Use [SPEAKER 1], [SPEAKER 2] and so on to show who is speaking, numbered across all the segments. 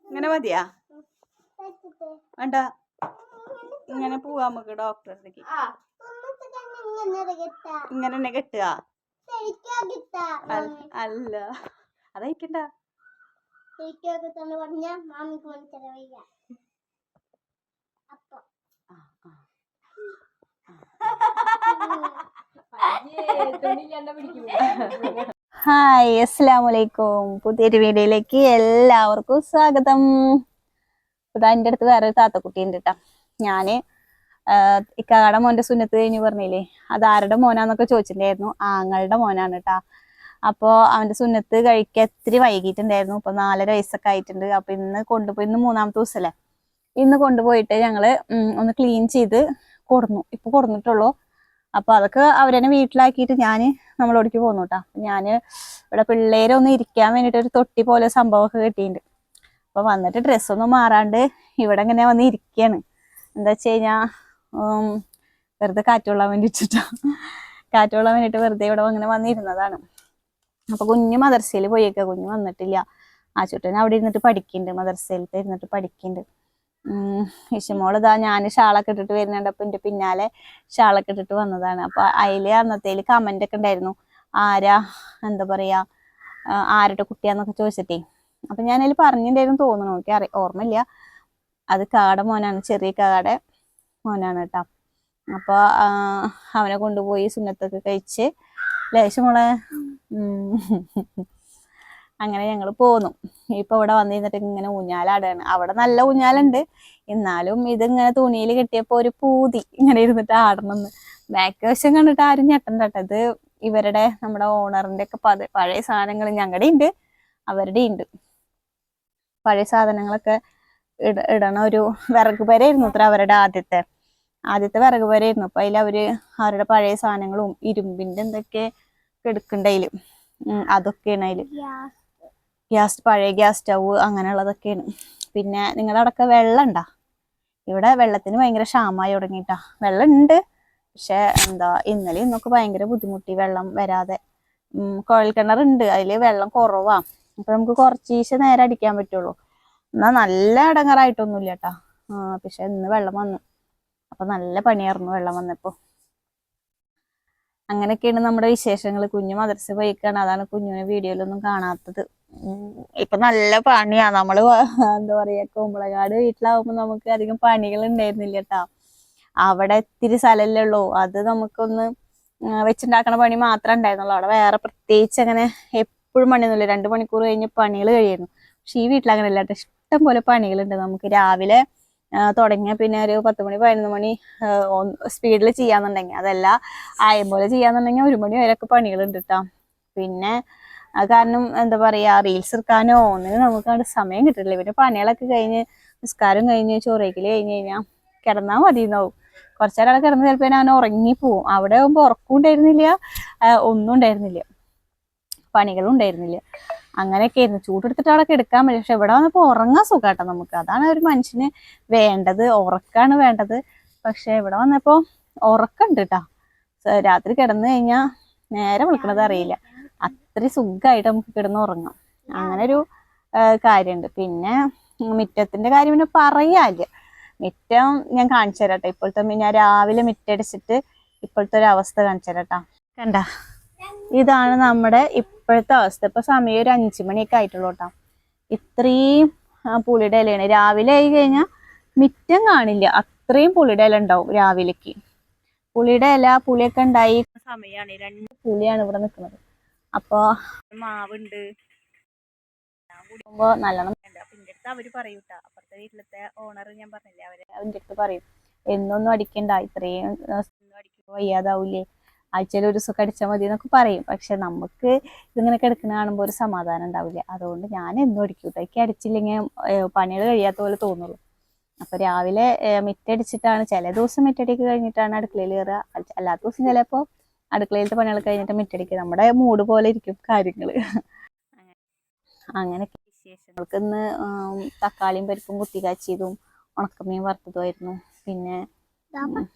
[SPEAKER 1] ഇങ്ങനെ മതിയാ വേണ്ട ഇങ്ങനെ പോവാ നമുക്ക് ഡോക്ടറെ അടുത്തേക്ക് ഇങ്ങനെ തന്നെ കെട്ടുക അല്ല അതയക്കണ്ട ഹായ് അസ്സലാമലൈക്കും. പുതിയൊരു വീഡിയോയിലേക്ക് എല്ലാവർക്കും സ്വാഗതം. ഇതാ എൻ്റെ അടുത്ത് വേറെ ഒരു താത്തക്കുട്ടി ഉണ്ട് കേട്ടോ. ഞാന് ഇക്കാടെ മോന്റെ സുന്നത്ത് കഴിഞ്ഞ് പറഞ്ഞില്ലേ, അത് ആരുടെ മോനാന്നൊക്കെ ചോദിച്ചിട്ടുണ്ടായിരുന്നു. ആങ്ങളുടെ മോനാണ് കേട്ടാ. അപ്പോൾ അവന്റെ സുന്നത്ത് കഴിക്കാൻ ഇത്തിരി വൈകിട്ടുണ്ടായിരുന്നു. ഇപ്പൊ 4.5 വയസ്സൊക്കെ ആയിട്ടുണ്ട്. അപ്പൊ ഇന്ന് കൊണ്ടുപോയി, ഇന്ന് 3ാമത്തെ ദിവസമല്ലേ, ഇന്ന് കൊണ്ടുപോയിട്ട് ഞങ്ങള് ഒന്ന് ക്ലീൻ ചെയ്ത് കൊടുന്നു. ഇപ്പൊ കൊടുന്നിട്ടുള്ളൂ. അപ്പൊ അതൊക്കെ അവരെന്നെ വീട്ടിലാക്കിയിട്ട് ഞാന് നമ്മളോടേക്ക് പോന്നു കേട്ടാ. ഞാന് ഇവിടെ പിള്ളേരൊന്ന് ഇരിക്കാൻ വേണ്ടിട്ട് ഒരു തൊട്ടി പോലെ സംഭവമൊക്കെ കിട്ടിയിട്ടുണ്ട്. അപ്പൊ വന്നിട്ട് ഡ്രസ്സൊന്നും മാറാണ്ട് ഇവിടെ ഇങ്ങനെ വന്ന് ഇരിക്കുകയാണ്. എന്താ വെച്ച് കഴിഞ്ഞാ വെറുതെ കാറ്റുകൊള്ളാൻ വേണ്ടിട്ടാ, കാറ്റുകൊള്ളാൻ വേണ്ടിട്ട് വെറുതെ ഇവിടെ അങ്ങനെ വന്നിരുന്നതാണ്. അപ്പൊ കുഞ്ഞു മദർസയിൽ പോയേക്ക, കുഞ്ഞു വന്നിട്ടില്ല. ആശുട്ടൻ അവിടെ ഇരുന്നിട്ട് പഠിക്കുന്നുണ്ട്, മദർസയിലത്തെ ഇരുന്നിട്ട് പഠിക്കുന്നുണ്ട്. ഇഷമോളിതാ ഞാൻ ഷാളൊക്കെ ഇട്ടിട്ട് വരുന്നുണ്ട്. അപ്പൊ എന്റെ പിന്നാലെ ഷാളൊക്കെ ഇട്ടിട്ട് വന്നതാണ്. അപ്പൊ അതില് അന്നത്തേല് കമന്റ് ഒക്കെ ഉണ്ടായിരുന്നു, ആരാ എന്താ പറയാ ആരുടെ കുട്ടിയാന്നൊക്കെ ചോദിച്ചിട്ടേ. അപ്പൊ ഞാൻ അതിൽ പറഞ്ഞിട്ടുണ്ടായിരുന്നു തോന്നുന്നു, എനിക്ക് ഓർമ്മയില്ല. അത് കാട മോനാണ്, ചെറിയ കാട മോനാണ് കേട്ടോ. അപ്പൊ അവനെ കൊണ്ടുപോയി സുന്നത്തൊക്കെ കഴിച്ച് ലേശമോളെ അങ്ങനെ ഞങ്ങൾ പോന്നു. ഇപ്പൊ ഇവിടെ വന്നിരുന്നിട്ട് ഇങ്ങനെ ഊഞ്ഞാലാടാണ്. അവിടെ നല്ല ഊഞ്ഞാലുണ്ട്, എന്നാലും ഇതിങ്ങനെ തുണിയിൽ കെട്ടിയപ്പോ ഒരു പൂതി ഇങ്ങനെ ഇരുന്നിട്ട് ആടണമെന്ന്. ബാക്ക് വശം കണ്ടിട്ട് ആരും ഞെട്ടണ്ട കേട്ടോ. ഇത് ഇവരുടെ നമ്മുടെ ഓണറിന്റെ ഒക്കെ പഴയ സാധനങ്ങൾ ഞങ്ങളുടെ ഉണ്ട്, അവരുടെ ഉണ്ട്. പഴയ സാധനങ്ങളൊക്കെ ഇടണ ഒരു വിറക് പെരയായിരുന്നു അത്ര അവരുടെ ആദ്യത്തെ വിറക് പെരയായിരുന്നു. അപ്പൊ അതിൽ അവരുടെ പഴയ സാധനങ്ങളും ഇരുമ്പിന്റെ എന്തൊക്കെ എടുക്കണ്ടതില് അതൊക്കെയാണ് അതില്. പഴയ ഗ്യാസ് സ്റ്റവ് അങ്ങനെയുള്ളതൊക്കെയാണ്. പിന്നെ നിങ്ങളുടെ അവിടെയൊക്കെ വെള്ളം ഉണ്ടാ? ഇവിടെ വെള്ളത്തിന് ഭയങ്കര ക്ഷാമമായി തുടങ്ങിയിട്ടാ. വെള്ളം ഉണ്ട്, പക്ഷെ എന്താ ഇന്നലെ ഇന്നൊക്കെ ഭയങ്കര ബുദ്ധിമുട്ടി വെള്ളം വരാതെ. കുഴൽ കിണറുണ്ട്, അതില് വെള്ളം കുറവാ. അപ്പൊ നമുക്ക് കുറച്ചീശെ നേരെ അടിക്കാൻ പറ്റുള്ളൂ. എന്നാ നല്ല ഇടങ്ങറായിട്ടൊന്നുമില്ല കേട്ടാ. പക്ഷെ ഇന്ന് വെള്ളം വന്നു, അപ്പൊ നല്ല പണിയായിരുന്നു വെള്ളം വന്നപ്പോ. അങ്ങനെയൊക്കെയാണ് നമ്മുടെ വിശേഷങ്ങൾ. കുഞ്ഞു മദർസ പോയിക്കാണ്, അതാണ് കുഞ്ഞിനെ വീഡിയോയിലൊന്നും കാണാത്തത്. ഇപ്പൊ നല്ല പണിയാ. നമ്മള് എന്താ പറയാ, കുമ്പളങ്ങാട് വീട്ടിലാവുമ്പോ നമുക്ക് അധികം പണികൾ ഉണ്ടായിരുന്നില്ല കേട്ടാ. അവിടെ ഇത്തിരി സ്ഥലമല്ലേ ഉള്ളൂ, അത് നമുക്കൊന്ന് വെച്ചുണ്ടാക്കണ പണി മാത്രമേ ഉണ്ടായിരുന്നുള്ളൂ. അവിടെ വേറെ പ്രത്യേകിച്ച് അങ്ങനെ എപ്പോഴും പണിയൊന്നുമില്ല. 2 മണിക്കൂർ കഴിഞ്ഞ് പണികൾ കഴിയുന്നു. പക്ഷെ ഈ വീട്ടിൽ അങ്ങനെ അല്ലാട്ടോ, ഇഷ്ടം പോലെ പണികളുണ്ട് നമുക്ക്. രാവിലെ തുടങ്ങിയ പിന്നെ ഒരു 10 മണി 11 മണി സ്പീഡിൽ ചെയ്യാന്നുണ്ടെങ്കിൽ, അതല്ല ആയം പോലെ ചെയ്യാന്നുണ്ടെങ്കിൽ 1 മണി വരെയൊക്കെ പണികളുണ്ട് കേട്ടോ. പിന്നെ കാരണം എന്താ പറയാ, റീൽസ് എടുക്കാനോ ഒന്നിനും നമുക്ക് സമയം കിട്ടില്ല. പിന്നെ പണികളൊക്കെ കഴിഞ്ഞ് നിസ്കാരം കഴിഞ്ഞ് ചോറയ്ക്കല് കഴിഞ്ഞ് കഴിഞ്ഞാൽ കിടന്നാൽ മതിയെന്നാവും. കുറച്ചേരം അവിടെ കിടന്ന് ചിലപ്പോൾ ഞാൻ ഉറങ്ങിപ്പോവും. അവിടെ ആകുമ്പോൾ ഉറക്കം ഉണ്ടായിരുന്നില്ല, ഒന്നും ഉണ്ടായിരുന്നില്ല, പണികളും ഉണ്ടായിരുന്നില്ല. അങ്ങനെയൊക്കെ ആയിരുന്നു. ചൂടെടുത്തിട്ട് അവിടെ കിടക്കാൻ പറ്റും. പക്ഷെ ഇവിടെ വന്നപ്പോൾ ഉറങ്ങാൻ സുഖാട്ടോ നമുക്ക്. അതാണ് ഒരു മനുഷ്യന് വേണ്ടത്, ഉറക്കാണ് വേണ്ടത്. പക്ഷെ ഇവിടെ വന്നപ്പോൾ ഉറക്കമുണ്ട് കേട്ടോ. രാത്രി കിടന്നു കഴിഞ്ഞാൽ നേരെ വിളിക്കണത് അറിയില്ല, അത്രയും സുഖമായിട്ട് നമുക്ക് കിടന്ന് ഉറങ്ങാം. അങ്ങനെ ഒരു കാര്യമുണ്ട്. പിന്നെ മുറ്റത്തിന്റെ കാര്യം പിന്നെ പറയാല്ല. മുറ്റം ഞാൻ കാണിച്ചു തരാട്ടോ. ഇപ്പോഴത്തെ ഞാൻ രാവിലെ മുറ്റടിച്ചിട്ട് ഇപ്പോഴത്തെ ഒരു അവസ്ഥ കാണിച്ചു തരാട്ടാ. കണ്ട, ഇതാണ് നമ്മുടെ ഇപ്പോഴത്തെ അവസ്ഥ. ഇപ്പൊ സമയം ഒരു 5 മണിയൊക്കെ ആയിട്ടുള്ളൂ കേട്ടോ. ഇത്രയും പുളിയുടെ ഇലയാണ്. രാവിലെ ആയി കഴിഞ്ഞാൽ മുറ്റം കാണില്ല, അത്രയും പുളിയുടെ ഇല ഉണ്ടാവും രാവിലേക്ക്. പുളിയുടെ ഇല പുളിയൊക്കെ ഉണ്ടായി സമയമാണ്. 2 പുളിയാണ് ഇവിടെ നിൽക്കുന്നത്. അപ്പൊ മാവുണ്ട്, കുടുമ്പോ നല്ലോണം ഉണ്ട്. അപ്പൊ എൻ്റെ അടുത്ത് അവര് പറയൂട്ടാ, അപ്പുറത്തെ വീട്ടിലത്തെ ഓണർ ഞാൻ പറഞ്ഞില്ലേ, അവൻ്റെ അടുത്ത് പറയും, എന്നൊന്നും അടിക്കണ്ട, ഇത്രയും അടിക്കുമ്പോ വയ്യാതാവൂലേ, ആഴ്ചയിൽ ഒരു ദിവസമൊക്കെ അടിച്ചാൽ മതി എന്നൊക്കെ പറയും. പക്ഷെ നമുക്ക് ഇതിങ്ങനെ കിടക്കുന്ന കാണുമ്പോൾ ഒരു സമാധാനം ഉണ്ടാവില്ല. അതുകൊണ്ട് ഞാൻ എന്നും അടിക്കൂട്ടോ. എനിക്ക് അടിച്ചില്ലെങ്കിൽ പണികൾ കഴിയാത്ത പോലെ തോന്നുള്ളൂ. അപ്പൊ രാവിലെ മിറ്റടിച്ചിട്ടാണ്, ചില ദിവസം മിറ്റടിക്ക് കഴിഞ്ഞിട്ടാണ് അടുക്കളയിൽ കയറുക. അല്ലാത്ത ദിവസം ചിലപ്പോൾ അടുക്കളയിലത്തെ പണികൾ കഴിഞ്ഞിട്ട് മിറ്റടിക്കുക. നമ്മുടെ മൂഡ് പോലെ ഇരിക്കും കാര്യങ്ങള്. അങ്ങനെയൊക്കെ വിശേഷങ്ങൾക്ക് ഇന്ന് തക്കാളിയും പരിപ്പും കുത്തി കാച്ചിയതും ഉണക്കമീൻ വറുത്തതുമായിരുന്നു. പിന്നെ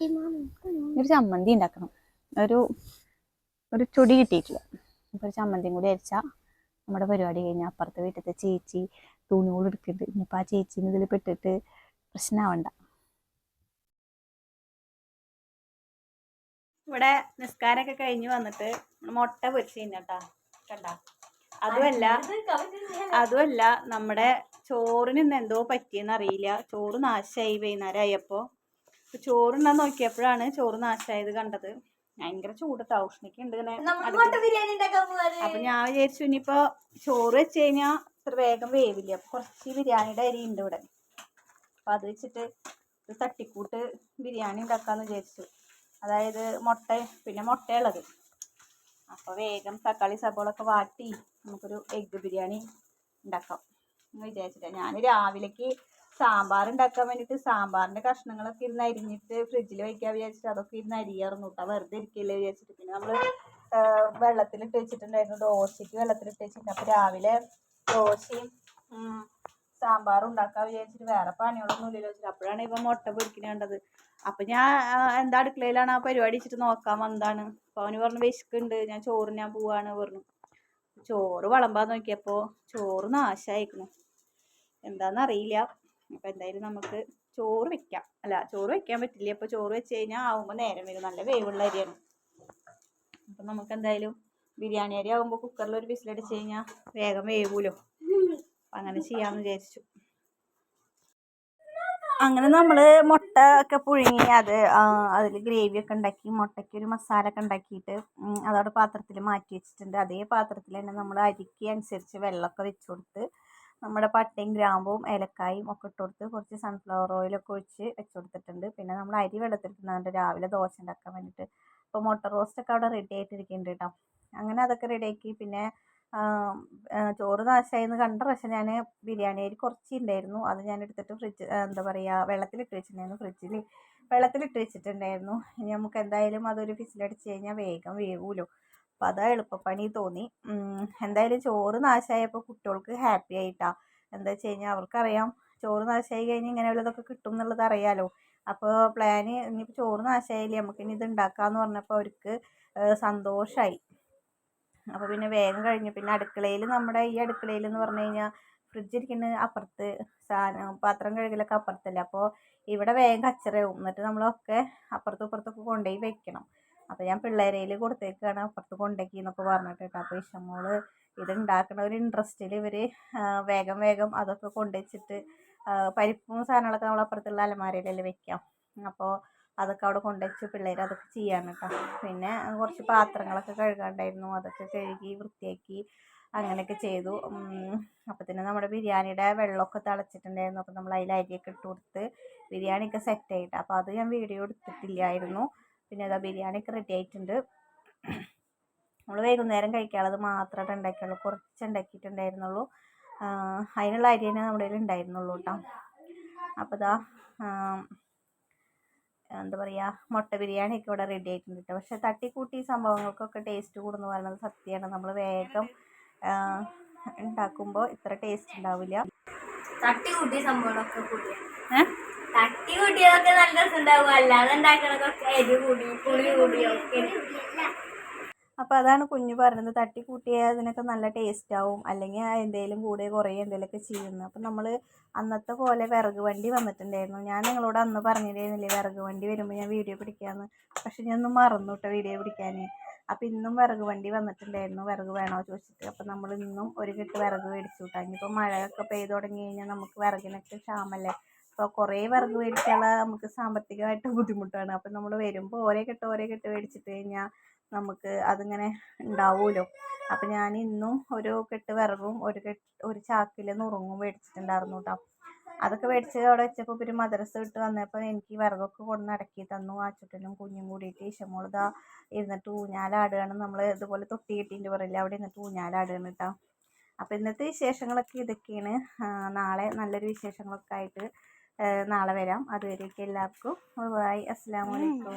[SPEAKER 1] ഒരു ചമ്മന്തി ഉണ്ടാക്കണം. ഒരു ചൊടി കിട്ടിയിട്ടില്ല. അപ്പോൾ ഒരു ചമ്മന്തിയും കൂടി അരിച്ചാൽ നമ്മുടെ പരിപാടി കഴിഞ്ഞാൽ അപ്പുറത്തെ വീട്ടിലത്തെ ചേച്ചി തുണിയോട് എടുക്കുന്നുണ്ട്. ഇനിയിപ്പോൾ ആ ചേച്ചീനെ ഇതിൽ പെട്ടിട്ട് പ്രശ്നമാവണ്ട. ഇവിടെ നിസ്കാരമൊക്കെ കഴിഞ്ഞ് വന്നിട്ട് മുട്ട പൊരിച്ച് കഴിഞ്ഞാട്ടാ കണ്ട. അതുമല്ല നമ്മുടെ ചോറിന് ഇന്ന് എന്തോ പറ്റിയെന്ന് അറിയില്ല. ചോറ് നാശമായി വൈകുന്നേരം ആയപ്പോൾ. ചോറുണ്ടാ നോക്കിയപ്പോഴാണ് ചോറ് നാശമായത് കണ്ടത്. ഭയങ്കര ചൂടത്താ, ഉഷ്ണിക്കുണ്ട് ഇങ്ങനെ. അപ്പൊ ഞാൻ വിചാരിച്ചു ഇനിയിപ്പോ ചോറ് വെച്ച് കഴിഞ്ഞാൽ ഇത്ര വേഗം വേവില്ല. അപ്പൊ കുറച്ച് ബിരിയാണിയുടെ അരി ഉണ്ട് ഇവിടെ. അപ്പൊ അത് വെച്ചിട്ട് ഒരു തട്ടിക്കൂട്ട് ബിരിയാണി ഉണ്ടാക്കാന്ന് വിചാരിച്ചു. അതായത് പിന്നെ മുട്ടയുള്ളത്. അപ്പോൾ വേഗം തക്കാളി സബോളൊക്കെ വാട്ടി നമുക്കൊരു എഗ്ഗ് ബിരിയാണി ഉണ്ടാക്കാം എന്ന് വിചാരിച്ചിട്ടാണ്. ഞാൻ രാവിലേക്ക് സാമ്പാർ ഉണ്ടാക്കാൻ വേണ്ടിയിട്ട് സാമ്പാറിൻ്റെ കഷ്ണങ്ങളൊക്കെ ഇരുന്ന് അരിഞ്ഞിട്ട് ഫ്രിഡ്ജിൽ വയ്ക്കാൻ വിചാരിച്ചിട്ട് അതൊക്കെ ഇരുന്ന് അരിയാറുന്നു കേട്ടോ. വെറുതെ ഇരിക്കില്ലേ വിചാരിച്ചിട്ട്. പിന്നെ നമ്മൾ വെള്ളത്തിലിട്ട് വെച്ചിട്ടുണ്ടായിരുന്നു, ദോശയ്ക്ക് വെള്ളത്തിലിട്ട് വെച്ചിട്ടുണ്ട്. അപ്പോൾ രാവിലെ ദോശയും സാമ്പാറും ഉണ്ടാക്കാൻ വിചാരിച്ചിട്ട് വേറെ പണികളൊന്നും ഇല്ലല്ലോ വെച്ചിട്ട് അപ്പോഴാണ് ഇപ്പം മുട്ട പൊരിക്കണേണ്ടത്. അപ്പം ഞാൻ എന്താ അടുക്കളയിലാണ് ആ പരിപാടി വെച്ചിട്ട് നോക്കാൻ വന്നതാണ്. അപ്പോൾ അവന് പറഞ്ഞു വിശക്കുണ്ട്, ഞാൻ ചോറിനാൻ പോവാണ് പറഞ്ഞു. ചോറ് വിളമ്പാൻ നോക്കിയപ്പോൾ ചോറ് നാശമായിരിക്കുന്നു. എന്താണെന്നറിയില്ല. അപ്പം എന്തായാലും നമുക്ക് ചോറ് വെക്കാം. ചോറ് വെക്കാൻ പറ്റില്ല. അപ്പോൾ ചോറ് വെച്ച് കഴിഞ്ഞാൽ ആവുമ്പോൾ നേരം വരും. നല്ല വേവുള്ള അരിയാണ്. അപ്പം നമുക്ക് എന്തായാലും ബിരിയാണി അരി ആകുമ്പോൾ കുക്കറിൽ ഒരു വിസിലടിച്ച് കഴിഞ്ഞാൽ വേഗം വേവൂലോ. അങ്ങനെ ചെയ്യാമെന്ന് വിചാരിച്ചു. അങ്ങനെ നമ്മൾ മുട്ട ഒക്കെ പുഴുങ്ങി അതിൽ ഗ്രേവിയൊക്കെ ഉണ്ടാക്കി മുട്ടയ്ക്ക് ഒരു മസാല ഒക്കെ ഉണ്ടാക്കിയിട്ട് അതവിടെ പാത്രത്തിൽ മാറ്റി വെച്ചിട്ടുണ്ട്. അതേ പാത്രത്തിൽ തന്നെ നമ്മൾ അരിക്ക് അനുസരിച്ച് വെള്ളമൊക്കെ വെച്ച് കൊടുത്ത് നമ്മുടെ പട്ടയും ഗ്രാമ്പും ഏലക്കായും ഒക്കെ ഇട്ട് കൊടുത്ത് കുറച്ച് സൺഫ്ലവർ ഓയിലൊക്കെ ഒഴിച്ച് വെച്ച് കൊടുത്തിട്ടുണ്ട്. പിന്നെ നമ്മൾ അരി വെള്ളത്തിലിട്ടുന്നുണ്ട് രാവിലെ ദോശ ഉണ്ടാക്കാൻ വേണ്ടിയിട്ട്. അപ്പോൾ മുട്ട റോസ്റ്റൊക്കെ അവിടെ റെഡി ആയിട്ടിരിക്കുന്നുണ്ട് കേട്ടോ. അങ്ങനെ അതൊക്കെ റെഡിയാക്കി. പിന്നെ ചോറ് നാശമായെന്ന് കണ്ട പക്ഷേ ഞാൻ ബിരിയാണി അരി കുറച്ച് ഉണ്ടായിരുന്നു. അത് ഞാൻ എടുത്തിട്ട് വെള്ളത്തിലിട്ട് വെച്ചിട്ടുണ്ടായിരുന്നു. ഫ്രിഡ്ജിൽ വെള്ളത്തിലിട്ട് വെച്ചിട്ടുണ്ടായിരുന്നു. ഇനി നമുക്ക് എന്തായാലും അതൊരു വിസിലടിച്ച് കഴിഞ്ഞാൽ വേഗം വേവൂലോ. അപ്പോൾ അതാ എളുപ്പപ്പണി തോന്നി. എന്തായാലും ചോറ് നാശമായപ്പോൾ കുട്ടികൾക്ക് ഹാപ്പി ആയിട്ടാണ്. എന്താ വെച്ച് കഴിഞ്ഞാൽ അവർക്കറിയാം ചോറ് നാശമായി കഴിഞ്ഞാൽ ഇങ്ങനെയുള്ളതൊക്കെ കിട്ടും എന്നുള്ളത് അറിയാലോ. അപ്പോൾ പ്ലാന് ഇനിയിപ്പോൾ ചോറ് നാശമായില്ലേ നമുക്കിനി ഇത് ഉണ്ടാക്കാമെന്ന് പറഞ്ഞപ്പോൾ അവർക്ക് സന്തോഷമായി. അപ്പോൾ പിന്നെ വേഗം കഴിഞ്ഞു. പിന്നെ നമ്മുടെ ഈ അടുക്കളയിൽ എന്ന് പറഞ്ഞു കഴിഞ്ഞാൽ ഫ്രിഡ്ജ് ഇരിക്കുന്നത് അപ്പുറത്ത്, പാത്രം കഴുകലൊക്കെ അപ്പുറത്തല്ലേ. അപ്പോൾ ഇവിടെ വേഗം കച്ചറയാവും. എന്നിട്ട് നമ്മളൊക്കെ അപ്പുറത്തും ഇപ്പുറത്തൊക്കെ കൊണ്ടുപോയി വെക്കണം. അപ്പോൾ ഞാൻ പിള്ളേരയിൽ കൊടുത്തേക്കാണ് അപ്പുറത്ത് കൊണ്ടേക്കി എന്നൊക്കെ പറഞ്ഞിട്ട് കേട്ടോ. അപ്പോൾ ഇഷ്ടംപോലെ ഇത് ഉണ്ടാക്കുന്ന ഒരു ഇൻട്രസ്റ്റിൽ ഇവർ വേഗം അതൊക്കെ കൊണ്ടുവച്ചിട്ട് പരിപ്പും സാധനങ്ങളൊക്കെ നമ്മൾ അപ്പുറത്തുള്ള അലമാരയിലല്ലേ വെക്കാം. അപ്പോൾ അതൊക്കെ അവിടെ കൊണ്ടുവച്ച് പിള്ളേർ അതൊക്കെ ചെയ്യാൻ കേട്ടോ. പിന്നെ കുറച്ച് പാത്രങ്ങളൊക്കെ കഴുകാണ്ടായിരുന്നു, അതൊക്കെ കഴുകി വൃത്തിയാക്കി അങ്ങനെയൊക്കെ ചെയ്തു. അപ്പോൾ തന്നെ നമ്മുടെ ബിരിയാണിയുടെ വെള്ളമൊക്കെ തിളച്ചിട്ടുണ്ടായിരുന്നു. അപ്പോൾ നമ്മൾ അതിൽ അരിയൊക്കെ ഇട്ട് കൊടുത്ത് ബിരിയാണിയൊക്കെ സെറ്റായിട്ട്. അപ്പോൾ അത് ഞാൻ വീഡിയോ എടുത്തിട്ടില്ലായിരുന്നു. പിന്നെ അതാ ബിരിയാണിയൊക്കെ റെഡി ആയിട്ടുണ്ട്. നമ്മൾ വൈകുന്നേരം കഴിക്കാനുള്ളത് മാത്രമേ ഉണ്ടാക്കിയുള്ളൂ. കുറച്ച് ഉണ്ടാക്കിയിട്ടുണ്ടായിരുന്നുള്ളൂ. അതിനുള്ള അരി തന്നെ നമ്മുടെ കയ്യിൽ ഉണ്ടായിരുന്നുള്ളൂ കേട്ടോ. അപ്പോൾ ഇതാ എന്താ പറയുക, മുട്ട ബിരിയാണിയൊക്കെ ഇവിടെ റെഡി ആയിട്ടുണ്ട് കേട്ടോ. പക്ഷേ തട്ടിക്കൂട്ടി സംഭവങ്ങൾക്കൊക്കെ ടേസ്റ്റ് കൂടുന്നു പറയുന്നത് സത്യമാണ്. നമ്മൾ വേഗം ഉണ്ടാക്കുമ്പോൾ ഇത്ര ടേസ്റ്റ് ഉണ്ടാവില്ല.
[SPEAKER 2] തട്ടിക്കൂട്ടിയ സംഭവങ്ങളൊക്കെ തട്ടിക്കൂട്ടിയതൊക്കെ നല്ല രസമുണ്ടാവും. അല്ലാതെ ഉണ്ടാക്കണതൊക്കെ എരി കൂടി പുളി കൂടിയൊക്കെ.
[SPEAKER 1] അപ്പോൾ അതാണ് കുഞ്ഞു പറഞ്ഞത്, തട്ടിക്കൂട്ടിയതിനൊക്കെ നല്ല ടേസ്റ്റ് ആവും, അല്ലെങ്കിൽ എന്തെങ്കിലും കൂടെ കുറേ എന്തെങ്കിലുമൊക്കെ ചെയ്യുന്നു. അപ്പം നമ്മൾ അന്നത്തെ പോലെ വിറക് വണ്ടി വന്നിട്ടുണ്ടായിരുന്നു. ഞാൻ നിങ്ങളോട് അന്ന് പറഞ്ഞിരുന്നില്ലേ വിറക് വണ്ടി വരുമ്പോൾ ഞാൻ വീഡിയോ പിടിക്കാമെന്ന്. പക്ഷെ ഞാൻ ഒന്ന് മറന്നു കേട്ടോ വീഡിയോ പിടിക്കാൻ. അപ്പം ഇന്നും വിറക് വണ്ടി വന്നിട്ടുണ്ടായിരുന്നു വിറക് വേണോ ചോദിച്ചിട്ട്. അപ്പം നമ്മൾ ഇന്നും ഒരു കെട്ട് വിറക് മേടിച്ചു കിട്ടാം. ഇനിയിപ്പോൾ മഴയൊക്കെ പെയ്ത് തുടങ്ങി കഴിഞ്ഞാൽ നമുക്ക് വിറകിനൊക്കെ ക്ഷാമല്ലേ. അപ്പോൾ കുറേ വിറക് മേടിച്ചാൽ നമുക്ക് സാമ്പത്തികമായിട്ട് ബുദ്ധിമുട്ടാണ്. അപ്പം നമ്മൾ വരുമ്പോൾ ഓരോ കെട്ട് മേടിച്ചിട്ട് കഴിഞ്ഞാൽ നമുക്ക് അതിങ്ങനെ ഉണ്ടാവുമല്ലോ. അപ്പം ഞാൻ ഇന്നും ഒരു കെട്ട് വിറകും ഒരു ചാക്കിൽ നുറുങ്ങും മേടിച്ചിട്ടുണ്ടായിരുന്നു കേട്ടോ. അതൊക്കെ മേടിച്ച് അവിടെ വെച്ചപ്പോൾ ഒരു മദ്രസ വിട്ട് വന്നപ്പോൾ എനിക്ക് വിറകൊക്കെ കൊണ്ട് അടക്കി തന്നു. ആച്ചുട്ടനും കുഞ്ഞും കൂടിയിട്ട് ഈശമോൾ ഇതാ ഇരുന്നിട്ട് ഊഞ്ഞാലാടുകയാണ്. നമ്മൾ ഇതുപോലെ തൊട്ടി കെട്ടിയിട്ട് പറയില്ല, അവിടെ ഇരുന്നിട്ട് ഊഞ്ഞാലാടുകയാണ് കേട്ടോ. അപ്പോൾ ഇന്നത്തെ വിശേഷങ്ങളൊക്കെ ഇതൊക്കെയാണ്. നാളെ നല്ലൊരു വിശേഷങ്ങളൊക്കെ ആയിട്ട് നാളെ വരാം. അതുവരേക്കും എല്ലാവർക്കും ബൈ, അസ്സലാമു അലൈക്കും.